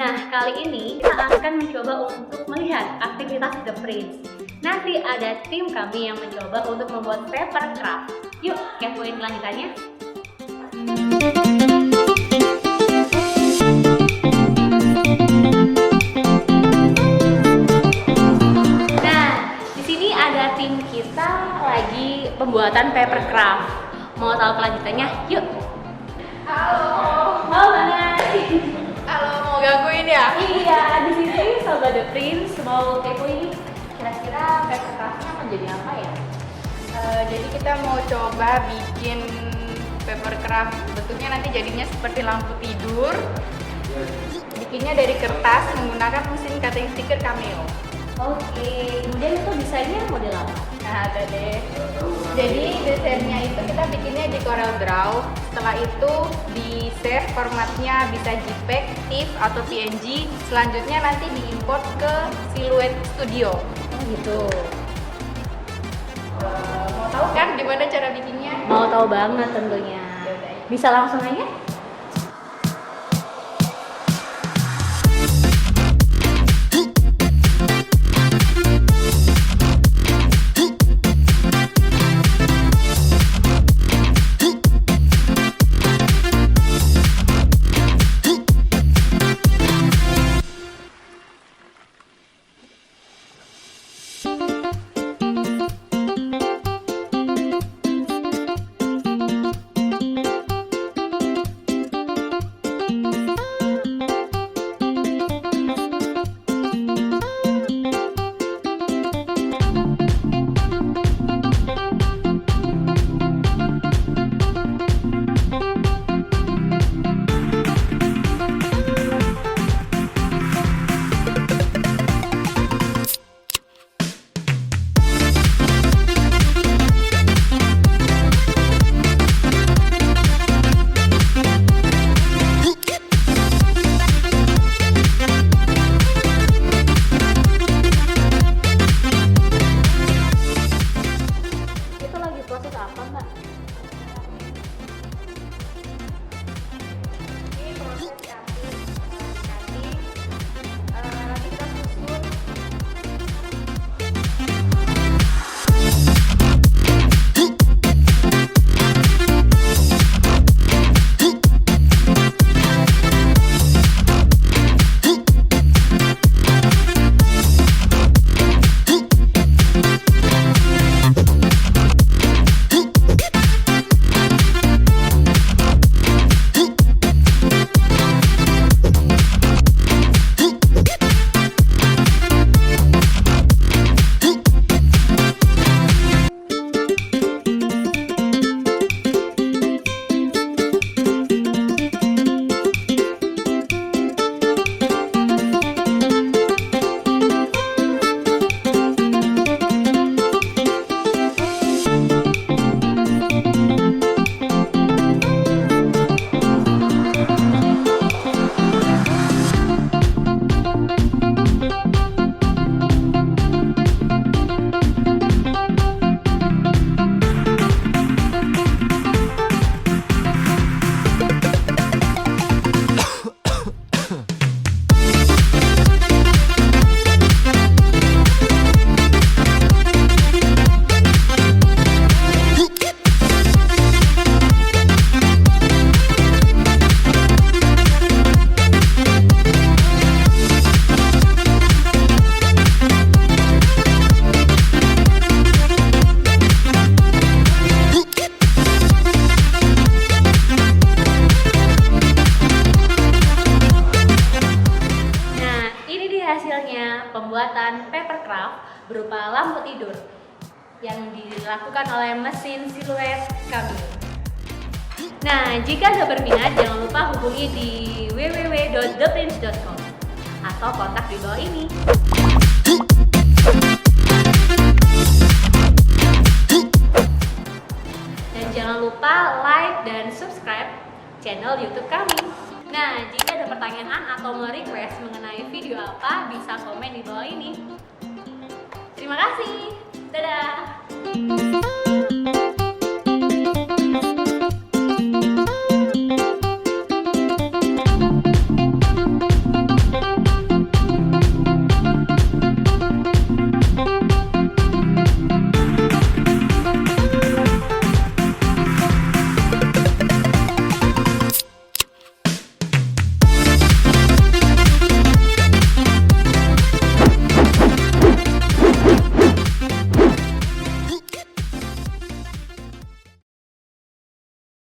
Nah, kali ini kita akan mencoba untuk melihat aktivitas The Prince. Nanti ada tim kami yang mencoba untuk membuat paper craft. Yuk, kepoin kelanjutannya. Nah, di sini ada tim kita lagi pembuatan paper craft. Mau tahu kelanjutannya? Yuk. Halo. Halo, Nana. Halo, mau gangguin ya? Iya, di sini Sobat The Prince mau kepoin kira-kira paper craft-nya akan jadi apa ya? Jadi kita mau coba bikin paper craft. Bentuknya nanti jadinya seperti lampu tidur. Bikinnya dari kertas menggunakan mesin cutting stiker Cameo. Oke, kemudian itu desainnya model apa? Nah, ada deh. Jadi desainnya itu kita bikinnya di Corel Draw. Setelah itu di save formatnya bisa JPEG, TIFF atau PNG. Selanjutnya nanti diimport ke Silhouette Studio. Oh gitu. Mau tahu kan gimana cara bikinnya? Mau tahu banget tentunya. Yaudah. Bisa langsung aja? Proses apa, Mbak? Ini proses cutting. Nanti kita susun. Hasilnya pembuatan paper craft berupa lampu tidur yang dilakukan oleh mesin Silhouette Cameo. Nah, jika Anda berminat, jangan lupa hubungi di www.theprince.com atau kontak di bawah ini. Dan jangan lupa like dan subscribe channel YouTube kami. Nah, jika ada pertanyaan atau request mengenai video apa, bisa komen di bawah ini. Terima kasih. Dadah.